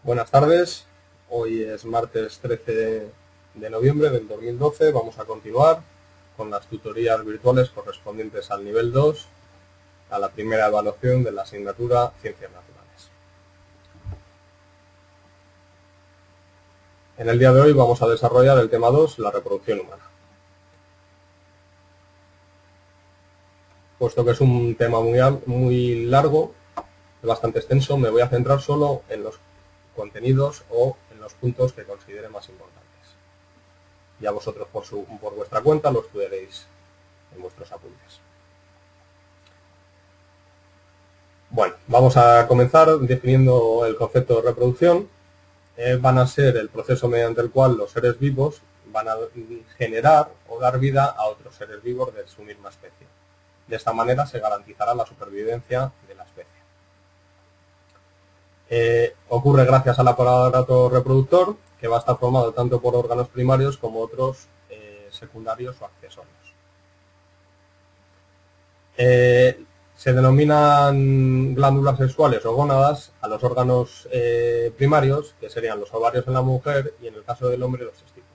Buenas tardes, hoy es martes 13 de noviembre del 2012. Vamos a continuar con las tutorías virtuales correspondientes al nivel 2, a la primera evaluación de la asignatura Ciencias Naturales. En el día de hoy vamos a desarrollar el tema 2, la reproducción humana. Puesto que es un tema muy largo, bastante extenso, me voy a centrar solo en los contenidos o en los puntos que considere más importantes. Ya vosotros por vuestra cuenta lo estudiaréis en vuestros apuntes. Bueno, vamos a comenzar definiendo el concepto de reproducción. Van a ser el proceso mediante el cual los seres vivos van a generar o dar vida a otros seres vivos de su misma especie. De esta manera se garantizará la supervivencia de la especie. Ocurre gracias al aparato reproductor, que va a estar formado tanto por órganos primarios como otros secundarios o accesorios. Se denominan glándulas sexuales o gónadas a los órganos primarios, que serían los ovarios en la mujer y en el caso del hombre los testículos.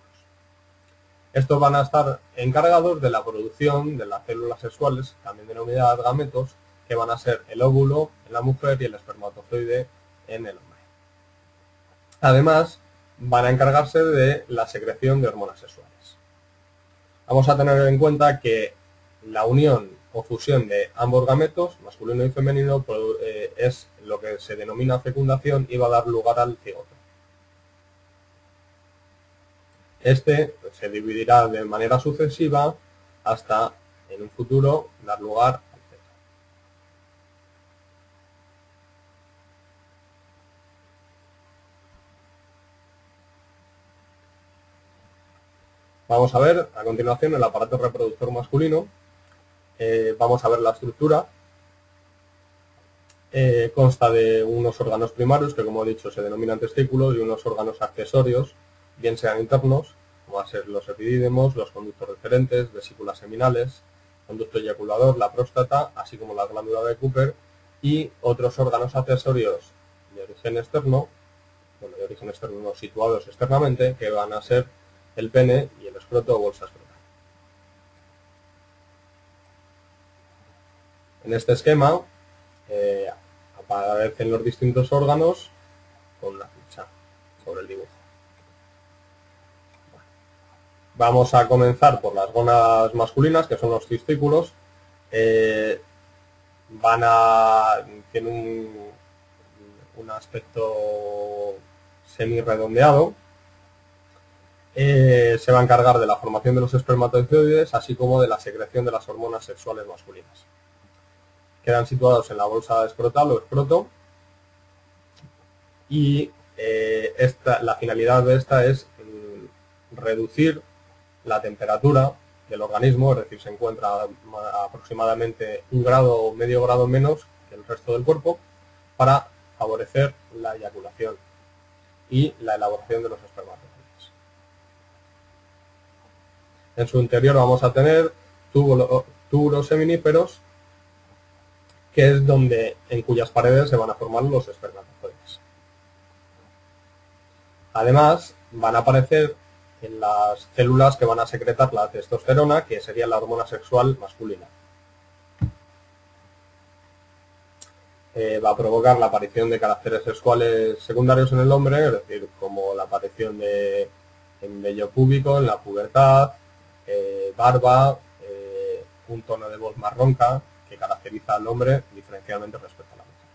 Estos van a estar encargados de la producción de las células sexuales, también denominadas gametos, que van a ser el óvulo en la mujer y el espermatozoide en el hombre. Además, van a encargarse de la secreción de hormonas sexuales. Vamos a tener en cuenta que la unión o fusión de ambos gametos, masculino y femenino, es lo que se denomina fecundación y va a dar lugar al cigoto. Este se dividirá de manera sucesiva hasta, en un futuro, dar lugar al feto. Vamos a ver a continuación el aparato reproductor masculino. Vamos a ver la estructura. Consta de unos órganos primarios que, como he dicho, se denominan testículos, y unos órganos accesorios, bien sean internos, como van a ser los epidídimos, los conductos referentes, vesículas seminales, conducto eyaculador, la próstata, así como la glándula de Cooper, y otros órganos accesorios de origen externo, situados externamente, que van a ser el pene y el escroto o bolsa escrotal. En este esquema aparecen los distintos órganos con una ficha sobre el dibujo. Vamos a comenzar por las gónadas masculinas, que son los testículos. Tienen un aspecto semi-redondeado. Se va a encargar de la formación de los espermatozoides, así como de la secreción de las hormonas sexuales masculinas. Quedan situados en la bolsa escrotal o escroto, y la finalidad de esta es reducir la temperatura del organismo, es decir, se encuentra aproximadamente 1 grado o medio grado menos que el resto del cuerpo, para favorecer la eyaculación y la elaboración de los espermatozoides. En su interior vamos a tener túbulos seminíferos, que es en cuyas paredes se van a formar los espermatozoides. Además, van a aparecer en las células que van a secretar la testosterona, que sería la hormona sexual masculina. Va a provocar la aparición de caracteres sexuales secundarios en el hombre, es decir, como la aparición de vello púbico en la pubertad, barba, un tono de voz más ronca, que caracteriza al hombre diferencialmente respecto a la mujer.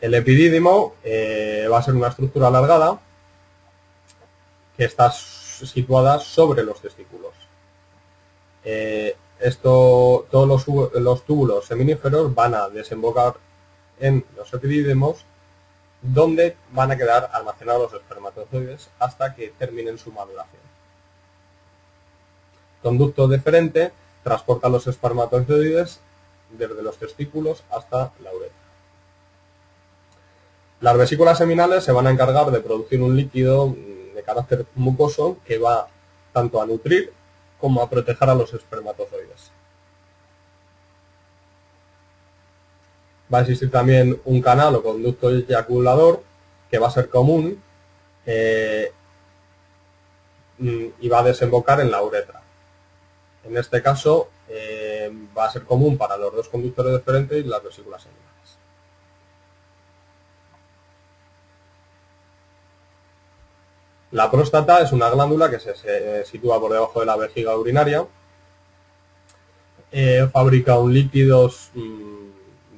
El epidídimo va a ser una estructura alargada que está situada sobre los testículos. Todos los túbulos seminíferos van a desembocar en los epidídimos, donde van a quedar almacenados los espermatozoides hasta que terminen su maduración. Conducto deferente transporta los espermatozoides desde los testículos hasta la uretra. Las vesículas seminales se van a encargar de producir un líquido de carácter mucoso que va tanto a nutrir como a proteger a los espermatozoides. va a existir también un canal o conducto eyaculador que va a ser común y va a desembocar en la uretra. En este caso va a ser común para los dos conductores deferentes y las vesículas seminales. La próstata es una glándula que se sitúa por debajo de la vejiga urinaria. Fabrica un líquido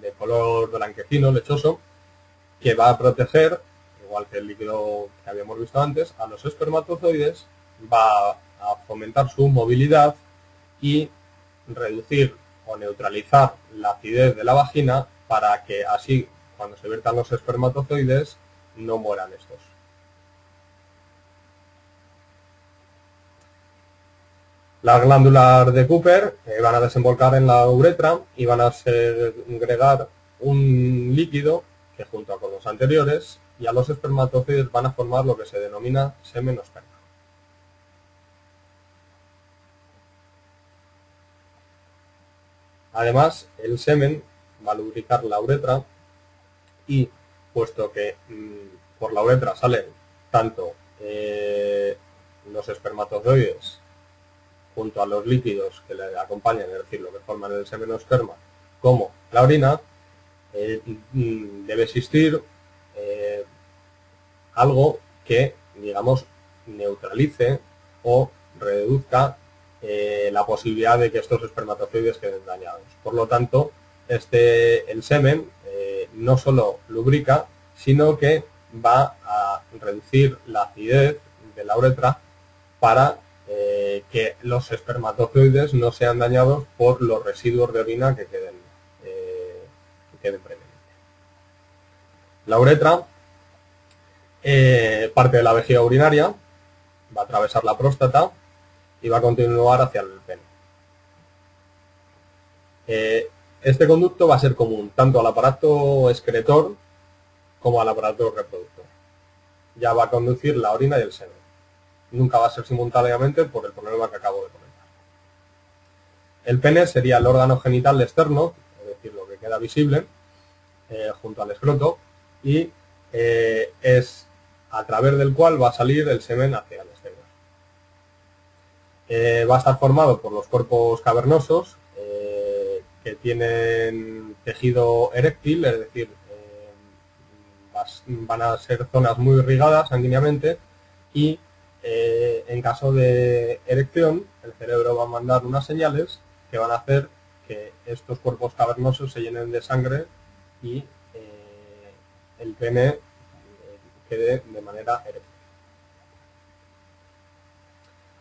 de color blanquecino, lechoso, que va a proteger, igual que el líquido que habíamos visto antes, a los espermatozoides, va a fomentar su movilidad y reducir o neutralizar la acidez de la vagina para que así, cuando se viertan los espermatozoides, no mueran estos. Las glándulas de Cooper van a desembocar en la uretra y van a segregar un líquido que, junto con los anteriores, y a los espermatozoides van a formar lo que se denomina semen o esperma. Además, el semen va a lubricar la uretra y, puesto que por la uretra salen tanto los espermatozoides junto a los líquidos que le acompañan, es decir, lo que forman el semen o esperma, como la orina, debe existir algo que, digamos, neutralice o reduzca la posibilidad de que estos espermatozoides queden dañados. Por lo tanto, el semen no solo lubrica, sino que va a reducir la acidez de la uretra para que los espermatozoides no sean dañados por los residuos de orina que queden previamente. La uretra parte de la vejiga urinaria, va a atravesar la próstata y va a continuar hacia el pene. Este conducto va a ser común tanto al aparato excretor como al aparato reproductor. Ya va a conducir la orina y el semen. Nunca va a ser simultáneamente por el problema que acabo de comentar. El pene sería el órgano genital externo, es decir, lo que queda visible, junto al escroto, y es a través del cual va a salir el semen hacia el exterior. Va a estar formado por los cuerpos cavernosos que tienen tejido eréctil, es decir, van a ser zonas muy irrigadas sanguíneamente y en caso de erección el cerebro va a mandar unas señales que van a hacer que estos cuerpos cavernosos se llenen de sangre y el pene quede de manera eréctil.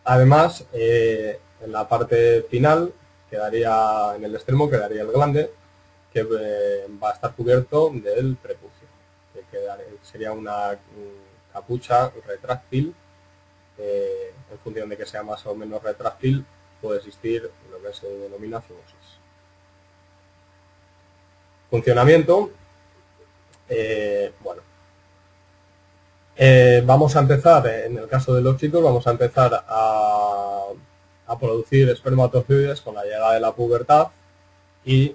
Además, en la parte final, en el extremo quedaría el glande, que va a estar cubierto del prepucio, que sería una capucha retráctil. En función de que sea más o menos retráctil, puede existir lo que se denomina fimosis. Funcionamiento. Vamos a empezar, en el caso de los chicos, vamos a empezar a producir espermatozoides con la llegada de la pubertad y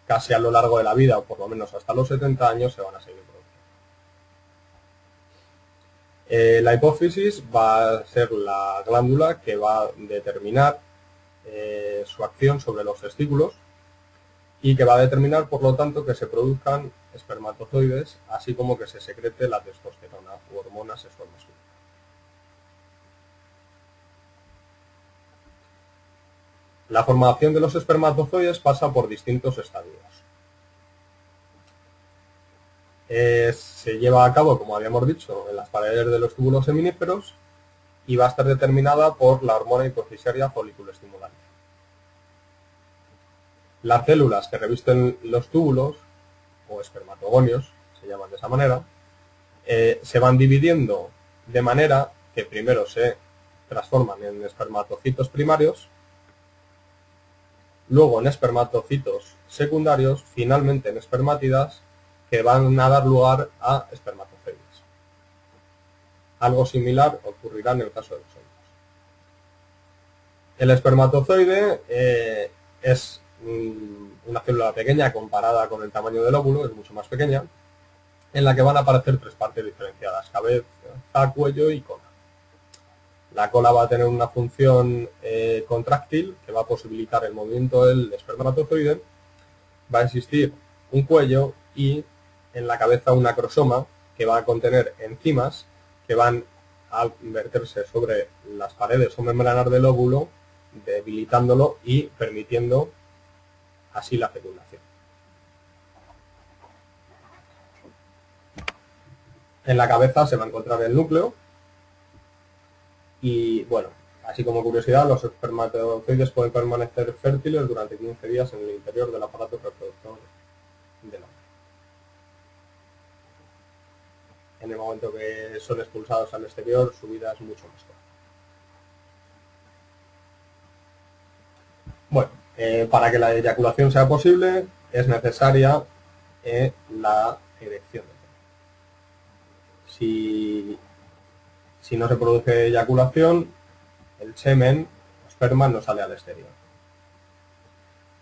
casi a lo largo de la vida, o por lo menos hasta los 70 años, se van a seguir produciendo. La hipófisis va a ser la glándula que va a determinar su acción sobre los testículos y que va a determinar, por lo tanto, que se produzcan espermatozoides, así como que se secrete la testosterona u hormona sexual masculina. La formación de los espermatozoides pasa por distintos estadios. Se lleva a cabo, como habíamos dicho, en las paredes de los túbulos seminíferos y va a estar determinada por la hormona hipofisaria folículo estimulante. Las células que revisten los túbulos, o espermatogonios, se llaman de esa manera, se van dividiendo de manera que primero se transforman en espermatocitos primarios, luego en espermatocitos secundarios, finalmente en espermátidas, que van a dar lugar a espermatozoides. Algo similar ocurrirá en el caso de los hombres. El espermatozoide es una célula pequeña comparada con el tamaño del óvulo, es mucho más pequeña, en la que van a aparecer tres partes diferenciadas: cabeza, cuello y cola. La cola va a tener una función contráctil que va a posibilitar el movimiento del espermatozoide. Va a existir un cuello y en la cabeza un acrosoma que va a contener enzimas que van a verterse sobre las paredes o membranas del óvulo, debilitándolo y permitiendo así la fecundación. En la cabeza se va a encontrar el núcleo y, bueno, así como curiosidad, los espermatozoides pueden permanecer fértiles durante 15 días en el interior del aparato reproductor del hombre. En el momento que son expulsados al exterior, su vida es mucho más corta. Bueno, para que la eyaculación sea posible, es necesaria la erección. Si no se produce eyaculación, el semen, o esperma, no sale al exterior.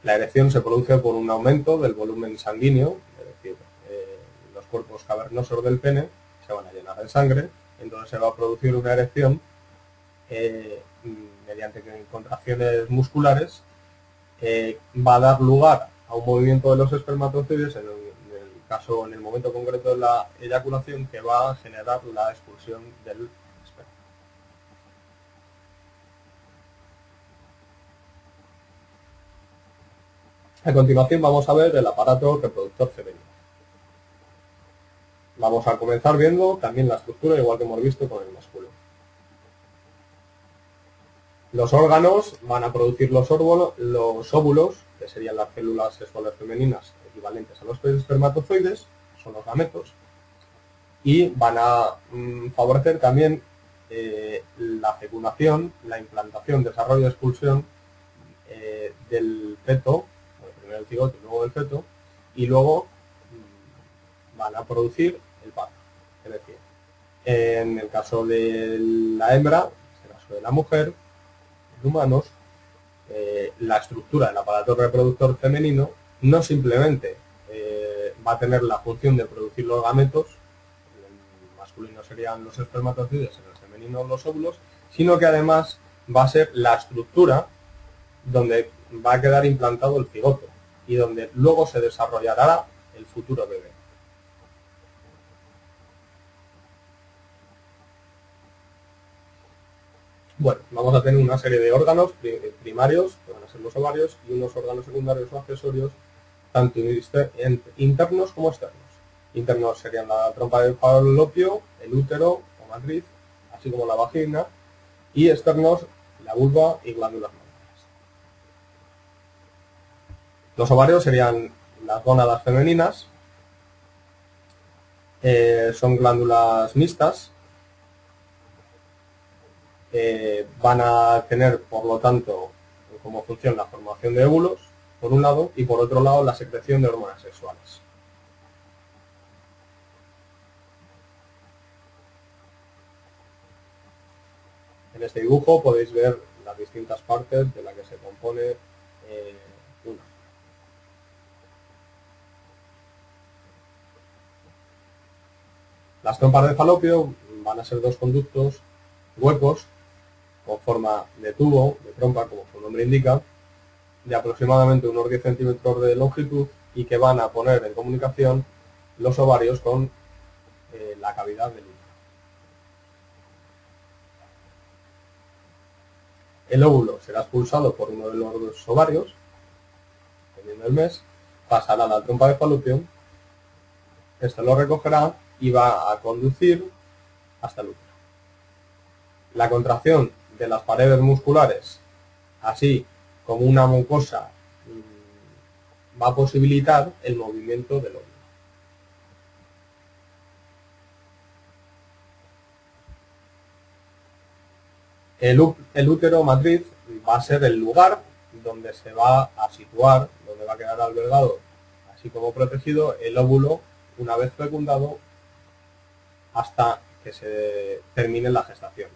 La erección se produce por un aumento del volumen sanguíneo, es decir, los cuerpos cavernosos del pene se van a llenar de sangre, entonces se va a producir una erección mediante contracciones musculares. Va a dar lugar a un movimiento de los espermatozoides en el momento concreto de la eyaculación, que va a generar la expulsión del esperma. A continuación vamos a ver el aparato reproductor femenino. Vamos a comenzar viendo también la estructura, igual que hemos visto con el masculino. Los órganos van a producir los óvulos, que serían las células sexuales femeninas equivalentes a los espermatozoides, son los gametos, y van a favorecer también la fecundación, la implantación, desarrollo y expulsión del feto, bueno, primero el cigoto y luego del feto, y luego van a producir el parto. Es decir, en el caso de la hembra, en el caso de la mujer, en humanos, la estructura del aparato reproductor femenino no simplemente va a tener la función de producir los gametos, en el masculino serían los espermatozoides, en el femenino los óvulos, sino que además va a ser la estructura donde va a quedar implantado el cigoto y donde luego se desarrollará el futuro bebé. Bueno, vamos a tener una serie de órganos primarios, que van a ser los ovarios, y unos órganos secundarios o accesorios, tanto internos como externos. Internos serían la trompa de falopio, el útero o matriz, así como la vagina, y externos la vulva y glándulas mamarias. Los ovarios serían las gónadas femeninas, son glándulas mixtas, van a tener, por lo tanto, como función la formación de óvulos, por un lado, y por otro lado la secreción de hormonas sexuales. En este dibujo podéis ver las distintas partes de las que se compone una. Las trompas de falopio van a ser dos conductos huecos con forma de tubo, de trompa, como su nombre indica, de aproximadamente unos 10 centímetros de longitud, y que van a poner en comunicación los ovarios con la cavidad del útero. El óvulo será expulsado por uno de los ovarios, dependiendo del mes, pasará a la trompa de falopio, este lo recogerá y va a conducir hasta el útero. La contracción de las paredes musculares, así como una mucosa, va a posibilitar el movimiento del óvulo. El útero matriz va a ser el lugar donde se va a situar, donde va a quedar albergado, así como protegido, el óvulo una vez fecundado hasta que se termine la gestación.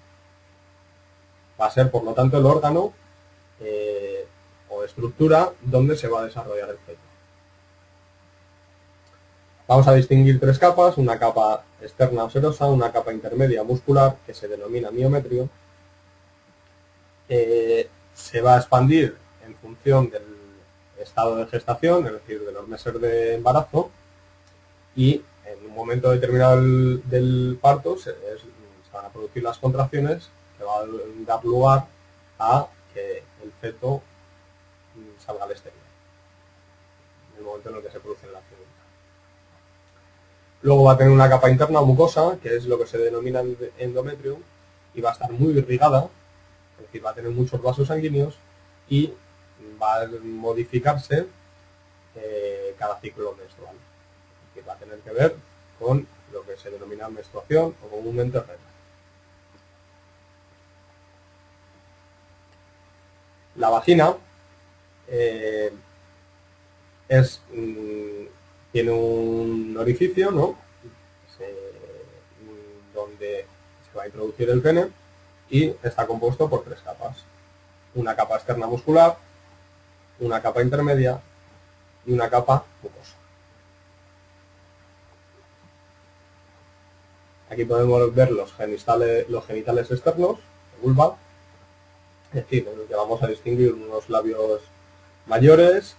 Va a ser, por lo tanto, el órgano o estructura donde se va a desarrollar el feto. Vamos a distinguir tres capas: una capa externa o serosa, una capa intermedia muscular, que se denomina miometrio. Se va a expandir en función del estado de gestación, es decir, de los meses de embarazo, y en un momento determinado del parto se van a producir las contracciones que van a dar lugar a que el feto salga al exterior, en el momento en el que se produce el nacimiento. Luego va a tener una capa interna mucosa, que es lo que se denomina endometrio, y va a estar muy irrigada, es decir, va a tener muchos vasos sanguíneos y va a modificarse cada ciclo menstrual. Que va a tener que ver con lo que se denomina menstruación o comúnmente regla. La vagina tiene un orificio, ¿no? Donde se va a introducir el pene, y está compuesto por tres capas: una capa externa muscular, una capa intermedia y una capa mucosa. Aquí podemos ver los genitales externos, la vulva, es decir, en el que vamos a distinguir unos labios mayores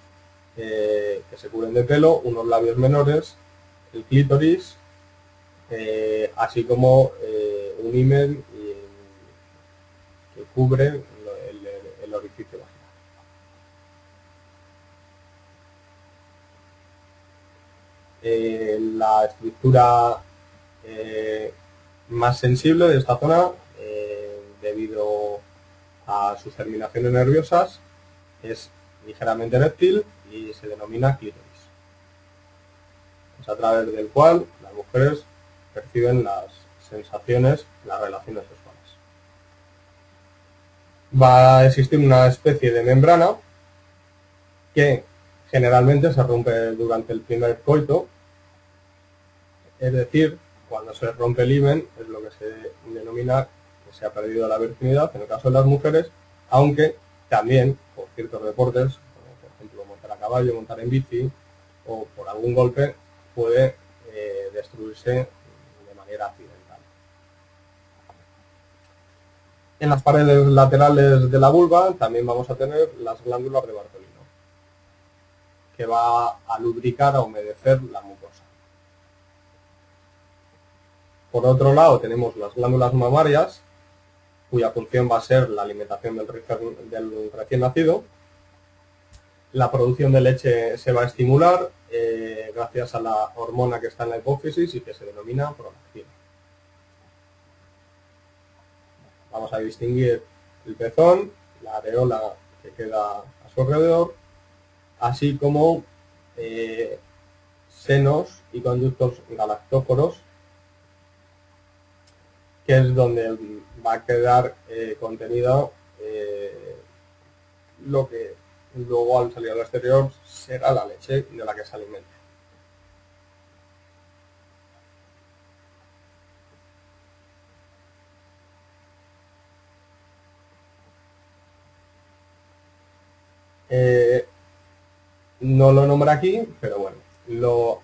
que se cubren de pelo, unos labios menores, el clítoris, así como un himen que cubre el orificio vaginal. La estructura más sensible de esta zona, debido a sus terminaciones nerviosas, es ligeramente eréctil y se denomina clítoris. Es a través del cual las mujeres perciben las sensaciones, las relaciones sexuales. Va a existir una especie de membrana que generalmente se rompe durante el primer coito, es decir, cuando se rompe el himen es lo que se denomina que se ha perdido la virginidad en el caso de las mujeres, aunque también por ciertos deportes, como por ejemplo montar a caballo, montar en bici, o por algún golpe, puede destruirse de manera accidental. En las paredes laterales de la vulva también vamos a tener las glándulas de Bartolino, que va a lubricar, a humedecer la mucosa. Por otro lado tenemos las glándulas mamarias, cuya función va a ser la alimentación del recién nacido. La producción de leche se va a estimular gracias a la hormona que está en la hipófisis y que se denomina prolactina. Vamos a distinguir el pezón, la areola que queda a su alrededor, así como senos y conductos galactóforos, que es donde va a quedar contenido lo que luego al salir al exterior será la leche de la que se alimenta. No lo nombra aquí, pero bueno,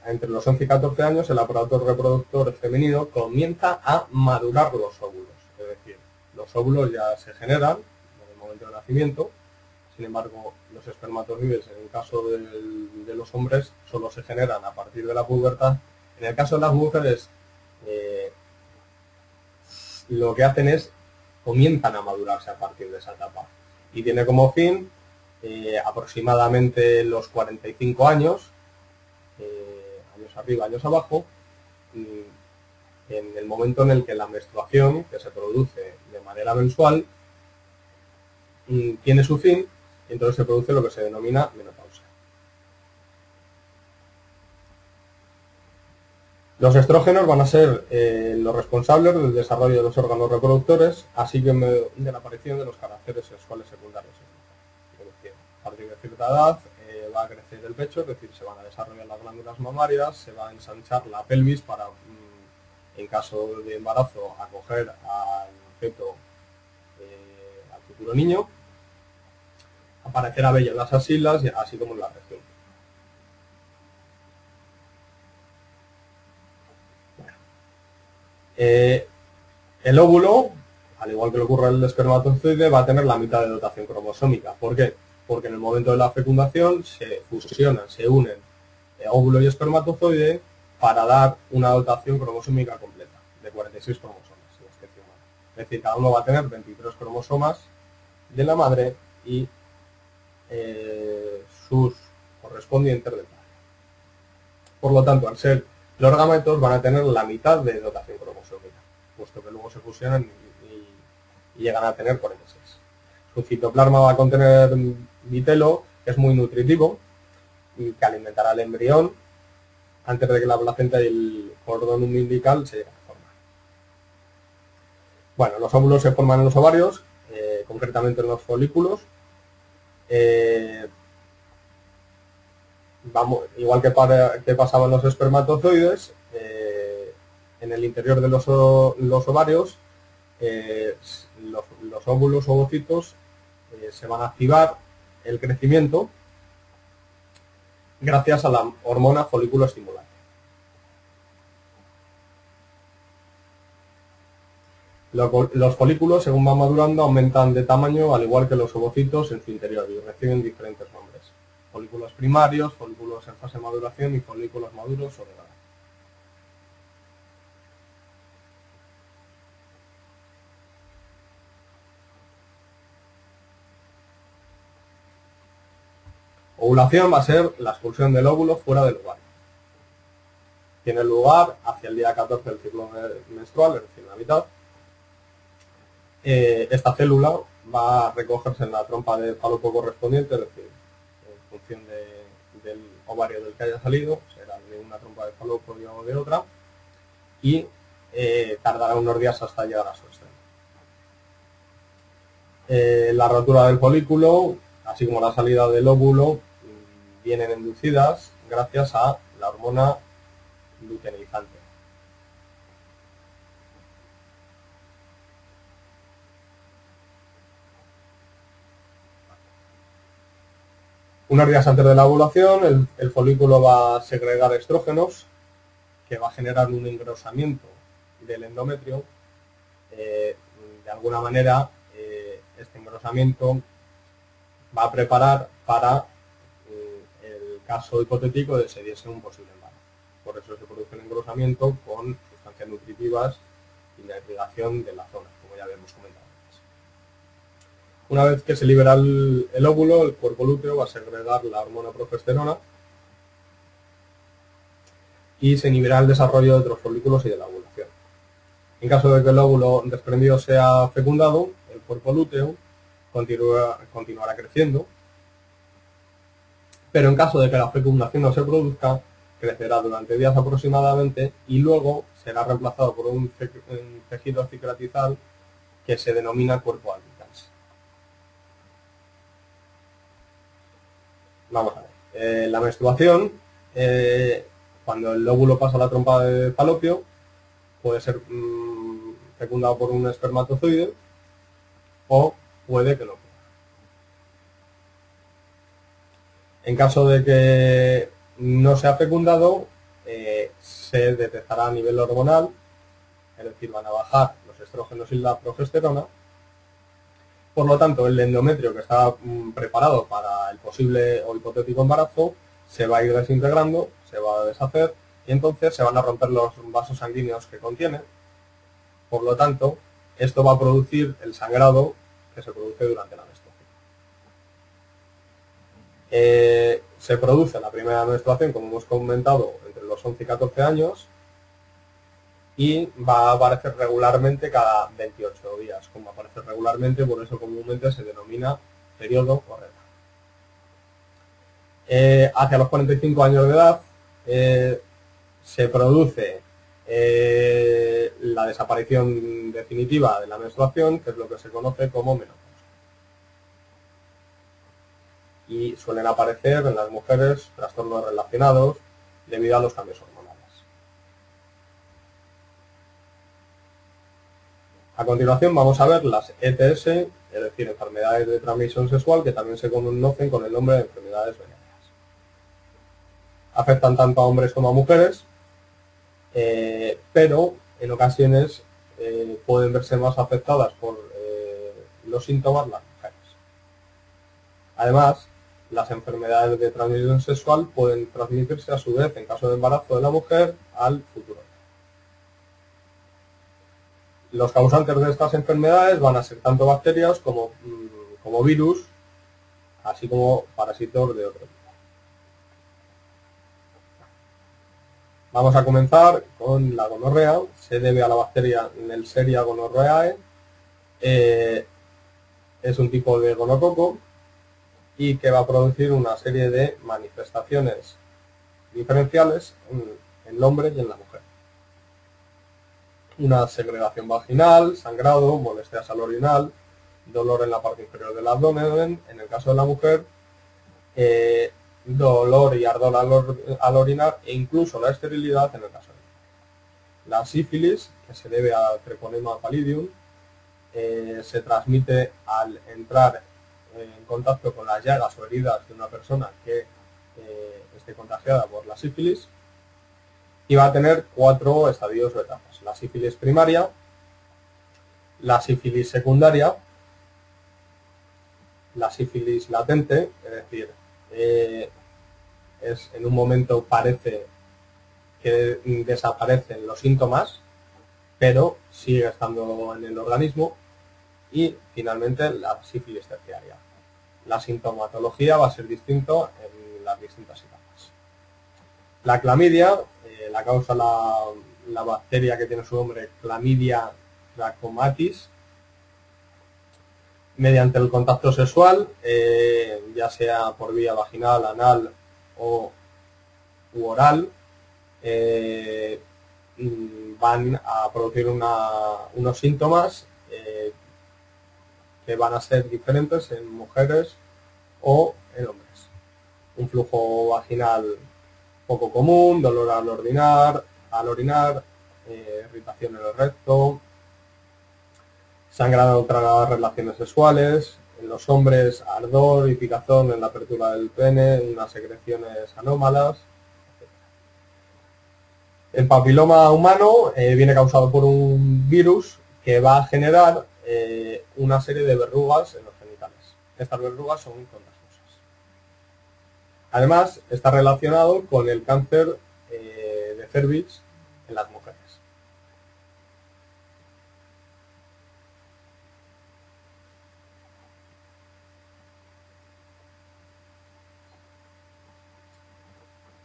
entre los 11 y 14 años el aparato reproductor femenino comienza a madurar los óvulos, es decir, los óvulos ya se generan en el momento del nacimiento. Sin embargo, los espermatozoides, en el caso de los hombres, solo se generan a partir de la pubertad. En el caso de las mujeres, lo que hacen es comienzan a madurarse a partir de esa etapa. Y tiene como fin aproximadamente los 45 años, años arriba, años abajo, en el momento en el que la menstruación, que se produce de manera mensual, tiene su fin, y entonces se produce lo que se denomina menopausia. Los estrógenos van a ser los responsables del desarrollo de los órganos reproductores, así como de la aparición de los caracteres sexuales secundarios. Es decir, a partir de cierta edad va a crecer el pecho, es decir, se van a desarrollar las glándulas mamarias, se va a ensanchar la pelvis para, en caso de embarazo, acoger al feto, al futuro niño. aparecerá vello en las axilas, así como en la región. El óvulo, al igual que le ocurre al espermatozoide, va a tener la mitad de dotación cromosómica. ¿Por qué? Porque en el momento de la fecundación se fusionan, se unen óvulo y espermatozoide para dar una dotación cromosómica completa de 46 cromosomas en la especie humana. Es decir, cada uno va a tener 23 cromosomas de la madre y sus correspondientes del padre. Por lo tanto, al ser los gametos van a tener la mitad de dotación cromosómica, puesto que luego se fusionan y llegan a tener 46. Su citoplasma va a contener vitelo, que es muy nutritivo y que alimentará al embrión antes de que la placenta y el cordón umbilical se lleguen a formar. Bueno, los óvulos se forman en los ovarios, concretamente en los folículos. Igual que pasaba en los espermatozoides, en el interior de los ovarios, los óvulos o ovocitos se van a activar el crecimiento gracias a la hormona folículo estimulante. Los folículos, según van madurando, aumentan de tamaño al igual que los ovocitos en su interior y reciben diferentes nombres: folículos primarios, folículos en fase de maduración y folículos maduros o de edad. Ovulación va a ser la expulsión del óvulo fuera del ovario. Tiene lugar hacia el día 14 del ciclo menstrual, es decir, la mitad. Esta célula va a recogerse en la trompa de falopo correspondiente, es decir, en función del ovario del que haya salido, será de una trompa de falopo o de otra, y tardará unos días hasta llegar a su extremo. La rotura del folículo, así como la salida del óvulo, vienen inducidas gracias a la hormona luteinizante. Unos días antes de la ovulación, el folículo va a segregar estrógenos, que va a generar un engrosamiento del endometrio. De alguna manera, este engrosamiento va a preparar para el caso hipotético de que se diese un posible embarazo. Por eso se produce el engrosamiento con sustancias nutritivas y la irrigación de la zona, como ya habíamos comentado antes. Una vez que se libera el óvulo, el cuerpo lúteo va a segregar la hormona progesterona y se inhibirá el desarrollo de otros folículos y de la ovulación. En caso de que el óvulo desprendido sea fecundado, el cuerpo lúteo continuará creciendo, pero en caso de que la fecundación no se produzca, crecerá durante días aproximadamente y luego será reemplazado por un tejido cicatrizal que se denomina cuerpo albicans. Vamos a ver. La menstruación, cuando el óvulo pasa a la trompa de falopio, puede ser fecundado por un espermatozoide o puede que no. En caso de que no sea fecundado, se detectará a nivel hormonal, es decir, van a bajar los estrógenos y la progesterona. Por lo tanto, el endometrio que estaba preparado para el posible o hipotético embarazo se va a ir desintegrando, se va a deshacer y entonces se van a romper los vasos sanguíneos que contiene. Por lo tanto, esto va a producir el sangrado que se produce durante la menstruación. Se produce la primera menstruación, como hemos comentado, entre los 11 y 14 años y va a aparecer regularmente cada 28 días. Como aparece regularmente, por eso comúnmente se denomina periodo o regla. Hacia los 45 años de edad se produce la desaparición definitiva de la menstruación, que es lo que se conoce como menopausia. Y suelen aparecer en las mujeres trastornos relacionados debido a los cambios hormonales. A continuación vamos a ver las ETS, es decir, enfermedades de transmisión sexual, que también se conocen con el nombre de enfermedades venéreas. Afectan tanto a hombres como a mujeres, pero en ocasiones pueden verse más afectadas por los síntomas las mujeres. Además, las enfermedades de transmisión sexual pueden transmitirse a su vez, en caso de embarazo de la mujer, al futuro. Los causantes de estas enfermedades van a ser tanto bacterias como virus, así como parásitos de otro tipo. Vamos a comenzar con la gonorrea. Se debe a la bacteria Neisseria gonorrhoeae. Es un tipo de gonococo y que va a producir una serie de manifestaciones diferenciales en el hombre y en la mujer. Una segregación vaginal, sangrado, molestias al orinar, dolor en la parte inferior del abdomen, en el caso de la mujer, dolor y ardor al orinar e incluso la esterilidad en el caso de la mujer. La sífilis, que se debe al Treponema pallidum, se transmite al entrar en contacto con las llagas o heridas de una persona que esté contagiada por la sífilis, y va a tener 4 estadios o etapas: la sífilis primaria, la sífilis secundaria, la sífilis latente, es decir, en un momento parece que desaparecen los síntomas, pero sigue estando en el organismo, y finalmente la sífilis terciaria. La sintomatología va a ser distinto en las distintas etapas. La clamidia la causa la bacteria que tiene su nombre Chlamydia trachomatis, mediante el contacto sexual, ya sea por vía vaginal, anal u oral, van a producir unos síntomas que van a ser diferentes en mujeres o en hombres. Un flujo vaginal poco común, dolor al orinar, irritación en el recto, sangrado tras las relaciones sexuales. En los hombres, ardor y picazón en la apertura del pene, unas secreciones anómalas, etc. El papiloma humano viene causado por un virus que va a generar una serie de verrugas en los genitales. Estas verrugas son contagiosas. Además, está relacionado con el cáncer de cervix en las mujeres.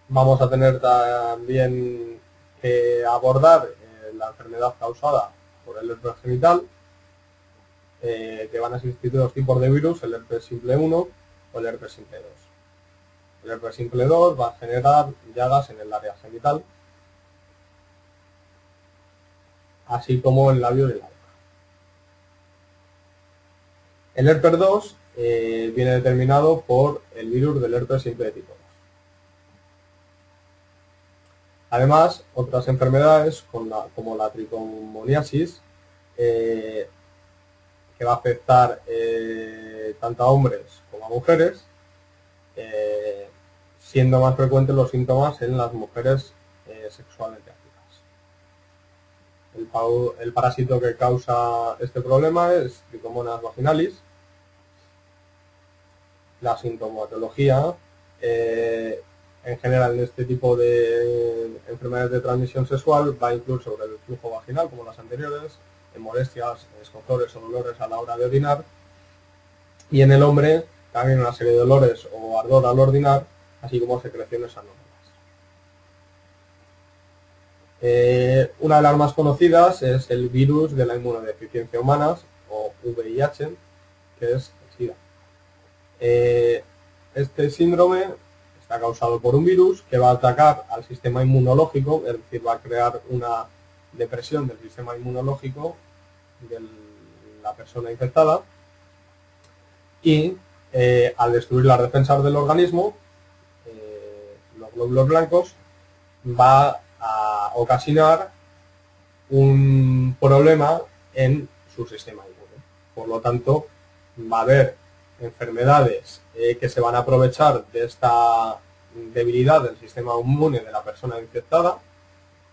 Vamos a tener también que abordar la enfermedad causada por el herpes genital, que van a existir 2 tipos de virus: el herpes simple 1 o el herpes simple 2. El herpes simple 2 va a generar llagas en el área genital, así como en el labio y la boca. El herpes 2 viene determinado por el virus del herpes simple de tipo 2. Además, otras enfermedades como la trichomoniasis, que va a afectar tanto a hombres como a mujeres, siendo más frecuentes los síntomas en las mujeres sexualmente activas. El parásito que causa este problema es Trichomonas vaginalis. La sintomatología en general en este tipo de enfermedades de transmisión sexual va a incluir sobre el flujo vaginal, como las anteriores, en molestias, escozores o dolores a la hora de orinar, y en el hombre también una serie de dolores o ardor al orinar, así como secreciones anómalas. Una de las más conocidas es el virus de la inmunodeficiencia humana, o VIH, que es el SIDA. Este síndrome está causado por un virus que va a atacar al sistema inmunológico, es decir, va a crear una depresión del sistema inmunológico de la persona infectada, y al destruir las defensas del organismo, los glóbulos blancos, va a ocasionar un problema en su sistema inmune. Por lo tanto, va a haber enfermedades que se van a aprovechar de esta debilidad del sistema inmune de la persona infectada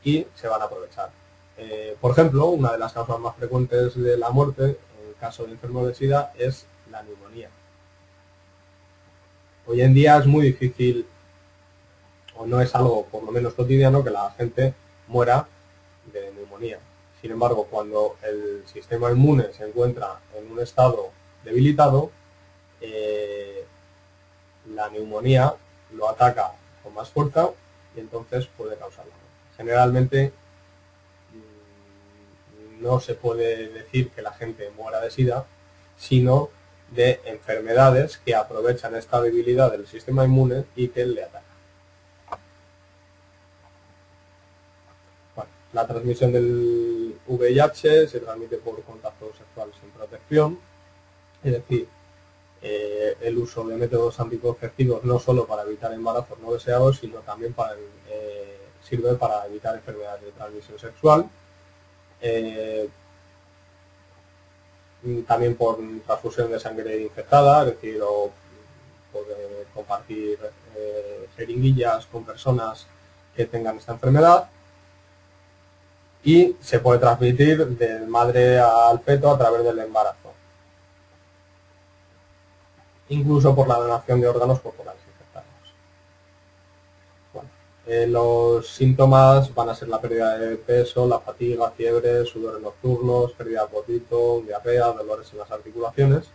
y se van a aprovechar. Por ejemplo, una de las causas más frecuentes de la muerte en el caso de enfermos de SIDA es la neumonía. Hoy en día es muy difícil, o no es algo por lo menos cotidiano, que la gente muera de neumonía. Sin embargo, cuando el sistema inmune se encuentra en un estado debilitado, la neumonía lo ataca con más fuerza y entonces puede causar la muerte. Generalmente no se puede decir que la gente muera de SIDA, sino de enfermedades que aprovechan esta debilidad del sistema inmune y que le atacan. Bueno, la transmisión del VIH se transmite por contacto sexual sin protección, es decir, el uso de métodos anticonceptivos no solo para evitar embarazos no deseados, sino también sirve para evitar enfermedades de transmisión sexual. También por transfusión de sangre infectada, es decir, o poder compartir jeringuillas con personas que tengan esta enfermedad, y se puede transmitir de madre al feto a través del embarazo, incluso por la donación de órganos corporales infectados. Bueno, los síntomas van a ser la pérdida de peso, la fatiga, fiebre, sudores nocturnos, pérdida de apetito, diarrea, dolores en las articulaciones.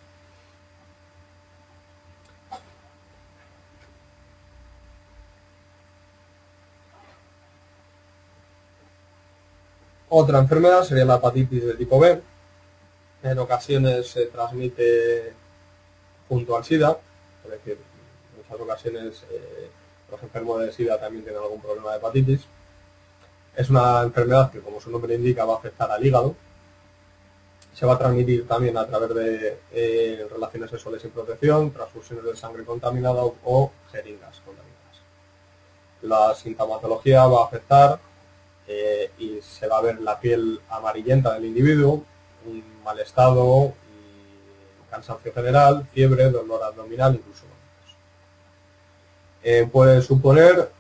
Otra enfermedad sería la hepatitis de tipo B. En ocasiones se transmite junto al SIDA, es decir, en muchas ocasiones los enfermos de SIDA también tienen algún problema de hepatitis. Es una enfermedad que, como su nombre indica, va a afectar al hígado. Se va a transmitir también a través de relaciones sexuales sin protección, transfusiones de sangre contaminada o jeringas contaminadas. La sintomatología va a afectar y se va a ver la piel amarillenta del individuo, un mal estado, cansancio general, fiebre, dolor abdominal, incluso vómitos. Puede suponer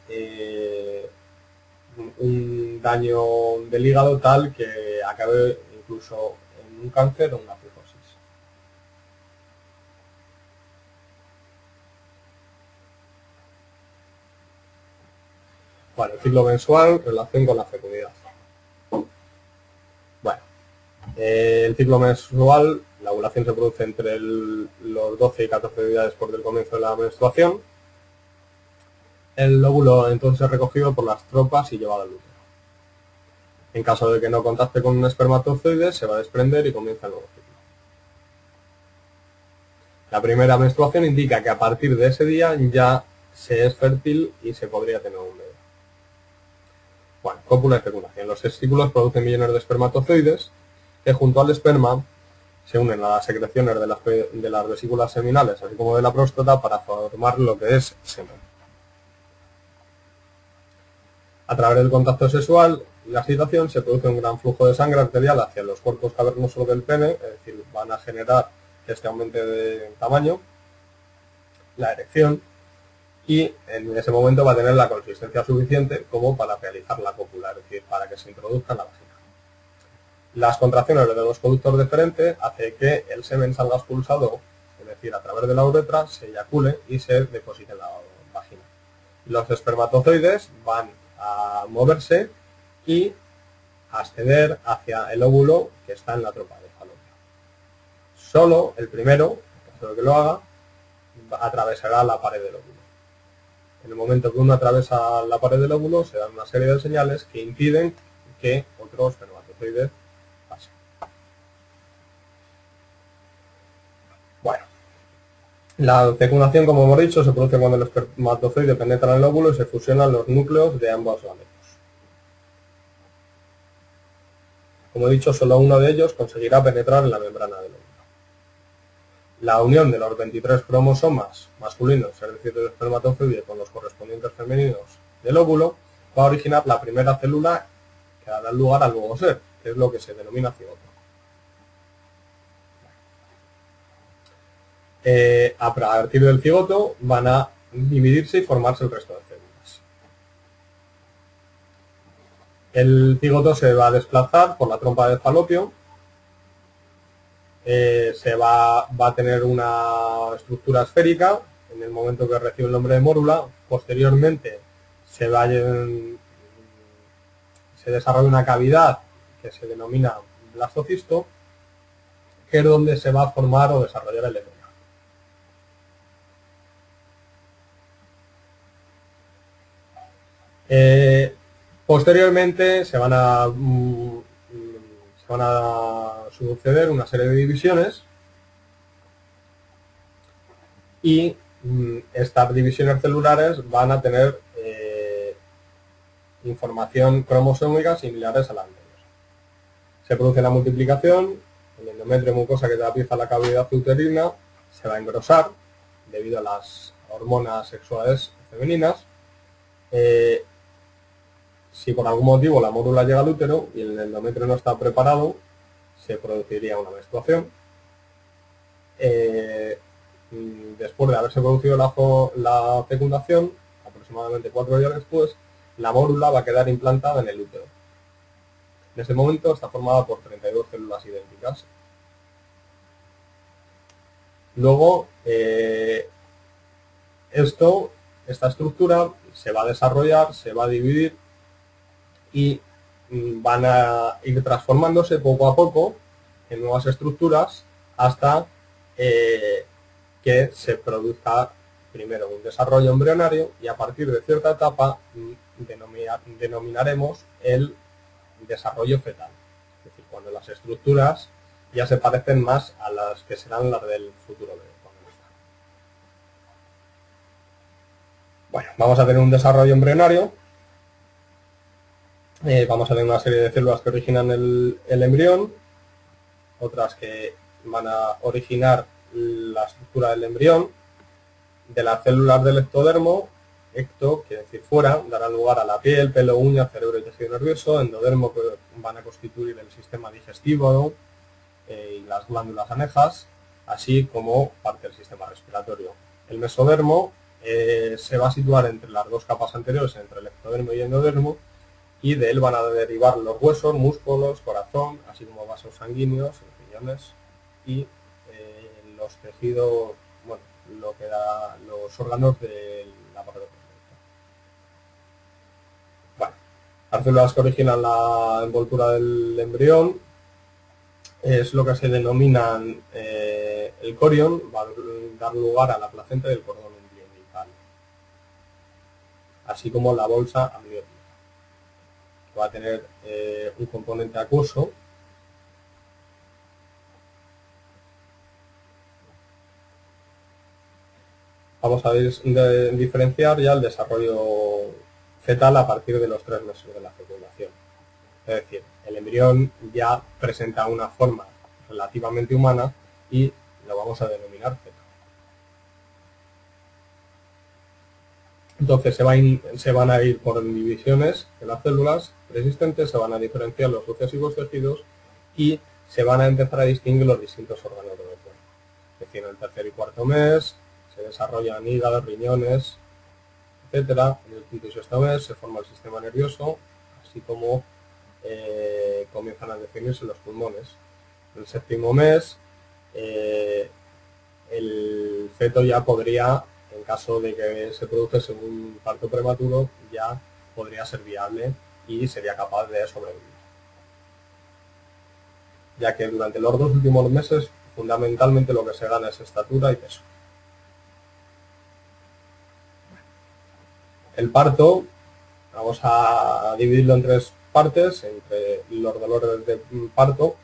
un daño del hígado tal que acabe incluso en un cáncer o una cirrosis. Bueno, el ciclo menstrual, relación con la fecundidad. Bueno, el ciclo menstrual, la ovulación se produce entre los 12 y 14 días después del comienzo de la menstruación. El óvulo entonces es recogido por las trompas y llevado al útero. En caso de que no contacte con un espermatozoide, se va a desprender y comienza el nuevo ciclo. La primera menstruación indica que a partir de ese día ya se es fértil y se podría tener un bebé. Bueno, cópula y fecundación. Los testículos producen millones de espermatozoides que junto al esperma se unen a las secreciones de las vesículas seminales, así como de la próstata, para formar lo que es semen. A través del contacto sexual y la excitación se produce un gran flujo de sangre arterial hacia los cuerpos cavernosos del pene, es decir, van a generar que este aumente de tamaño, la erección, y en ese momento va a tener la consistencia suficiente como para realizar la cópula, es decir, para que se introduzca en la vagina. Las contracciones de los conductos deferentes hacen que el semen salga expulsado, es decir, a través de la uretra, se eyacule y se deposite en la vagina. Los espermatozoides van a moverse y a ascender hacia el óvulo que está en la trompa de falopio. Solo el primero, en caso de que lo haga, atravesará la pared del óvulo. En el momento que uno atraviesa la pared del óvulo, se dan una serie de señales que impiden que otro espermatozoide pase. Bueno, la fecundación, como hemos dicho, se produce cuando el espermatozoide penetra en el óvulo y se fusionan los núcleos de ambos gametos. Como he dicho, solo uno de ellos conseguirá penetrar en la membrana del óvulo. La unión de los 23 cromosomas masculinos, es decir, del espermatozoide, con los correspondientes femeninos del óvulo, va a originar la primera célula que dará lugar al nuevo ser, que es lo que se denomina cigoto. A partir del cigoto van a dividirse y formarse el resto de células. El cigoto se va a desplazar por la trompa de Falopio, va a tener una estructura esférica en el momento que recibe el nombre de mórula. Posteriormente se desarrolla una cavidad que se denomina blastocisto, que es donde se va a formar o desarrollar el embrión. Posteriormente se van a suceder una serie de divisiones y estas divisiones celulares van a tener información cromosómica similares a la anterior. Se produce la multiplicación, el endometrio mucosa que da pie a la cavidad uterina se va a engrosar debido a las hormonas sexuales femeninas. Si por algún motivo la mórula llega al útero y el endometrio no está preparado, se produciría una menstruación. Después de haberse producido la fecundación, aproximadamente 4 días después, la mórula va a quedar implantada en el útero. En ese momento está formada por 32 células idénticas. Luego, esta estructura se va a desarrollar, se va a dividir y van a ir transformándose poco a poco en nuevas estructuras hasta que se produzca primero un desarrollo embrionario y a partir de cierta etapa denominaremos el desarrollo fetal. Es decir, cuando las estructuras ya se parecen más a las que serán las del futuro bebé. Bueno, vamos a tener un desarrollo embrionario. Vamos a tener una serie de células que originan el embrión, otras que van a originar la estructura del embrión. De las células del ectodermo, ecto quiere decir fuera, dará lugar a la piel, pelo, uña, cerebro y tejido nervioso. Endodermo, que van a constituir el sistema digestivo y las glándulas anejas, así como parte del sistema respiratorio. El mesodermo se va a situar entre las dos capas anteriores, entre el ectodermo y el endodermo, y de él van a derivar los huesos, músculos, corazón, así como vasos sanguíneos, riñones y los tejidos, bueno, lo que da los órganos del aparato. Bueno, las células que originan la envoltura del embrión es lo que se denominan el corion, va a dar lugar a la placenta del cordón umbilical, así como la bolsa amniótica. Va a tener un componente acuoso vamos a diferenciar ya el desarrollo fetal a partir de los 3 meses de la fecundación. Es decir, el embrión ya presenta una forma relativamente humana y lo vamos a denominar feto. Entonces se van a ir por divisiones de las células preexistentes, se van a diferenciar los sucesivos tejidos y se van a empezar a distinguir los distintos órganos del cuerpo. Es decir, en el tercer y cuarto mes se desarrollan hígados, riñones, etcétera. En el quinto y sexto mes se forma el sistema nervioso, así como comienzan a definirse los pulmones. En el séptimo mes el feto ya podría, en caso de que se produjese un parto prematuro, ya podría ser viable y sería capaz de sobrevivir. Ya que durante los 2 últimos meses fundamentalmente lo que se gana es estatura y peso. El parto, vamos a dividirlo en 3 partes, entre los dolores de parto.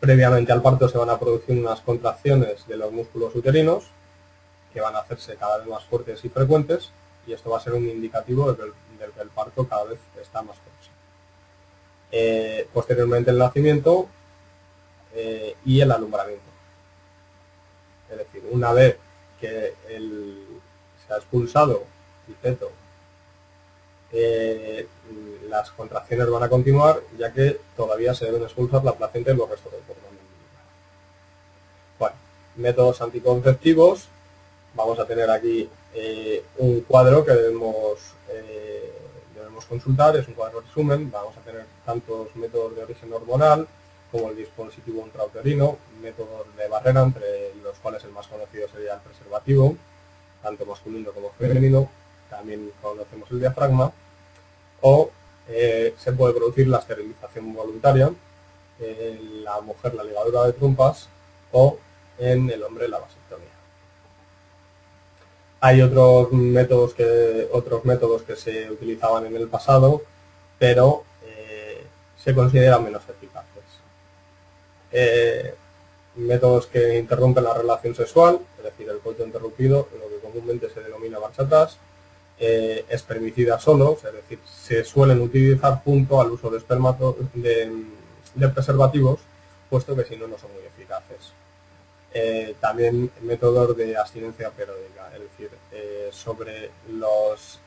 Previamente al parto se van a producir unas contracciones de los músculos uterinos que van a hacerse cada vez más fuertes y frecuentes, y esto va a ser un indicativo de que el parto cada vez está más próximo. Posteriormente el nacimiento y el alumbramiento. Es decir, una vez que se ha expulsado el feto, las contracciones van a continuar, ya que todavía se deben expulsar la placenta y los restos del cordón umbilical. métodos anticonceptivos, vamos a tener aquí un cuadro que debemos consultar, es un cuadro resumen. Vamos a tener tantos métodos de origen hormonal como el dispositivo intrauterino, métodos de barrera, entre los cuales el más conocido sería el preservativo, tanto masculino como femenino. También conocemos el diafragma, o se puede producir la esterilización voluntaria, en la mujer la ligadura de trompas o en el hombre la vasectomía. Hay otros métodos que se utilizaban en el pasado, pero se consideran menos eficaces. Métodos que interrumpen la relación sexual, es decir, el coito interrumpido, lo que comúnmente se denomina marcha atrás, espermicidas solos, es decir, se suelen utilizar junto al uso de preservativos, puesto que si no, no son muy eficaces. También métodos de abstinencia periódica, es decir, sobre las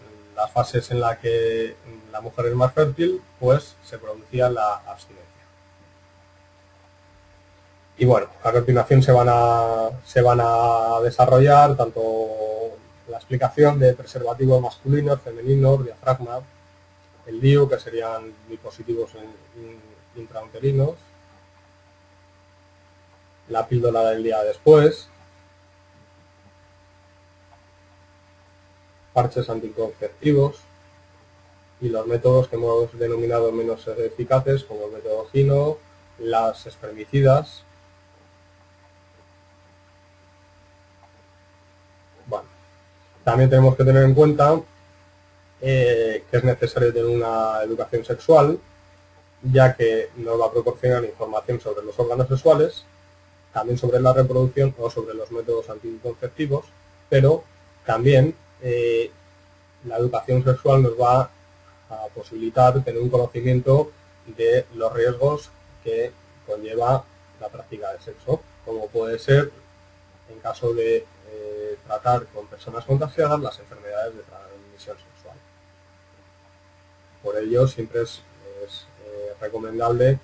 fases en las que la mujer es más fértil, pues se producía la abstinencia. Y bueno, a continuación se van a desarrollar tanto la explicación de preservativos masculinos, femeninos, diafragma, el DIU, que serían dispositivos intrauterinos, la píldora del día después, parches anticonceptivos y los métodos que hemos denominado menos eficaces, como el método Gino, las espermicidas. Bueno, también tenemos que tener en cuenta que es necesario tener una educación sexual, ya que nos va a proporcionar información sobre los órganos sexuales, también sobre la reproducción o sobre los métodos anticonceptivos, pero también la educación sexual nos va a posibilitar tener un conocimiento de los riesgos que conlleva la práctica del sexo, como puede ser, en caso de tratar con personas contagiadas, las enfermedades de transmisión sexual. Por ello, siempre es recomendable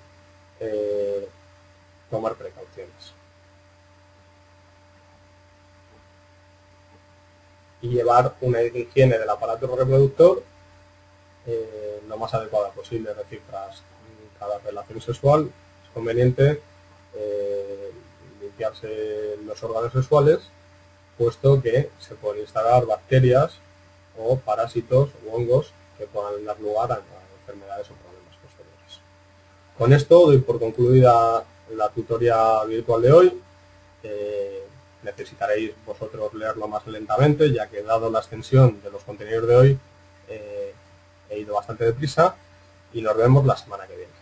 tomar precauciones y llevar una higiene del aparato reproductor lo más adecuada posible. Es decir, tras cada relación sexual es conveniente limpiarse los órganos sexuales, puesto que se pueden instalar bacterias o parásitos u hongos que puedan dar lugar a enfermedades o problemas posteriores. Con esto doy por concluida la tutoría virtual de hoy. Necesitaréis vosotros leerlo más lentamente, ya que dado la extensión de los contenidos de hoy he ido bastante deprisa, y nos vemos la semana que viene.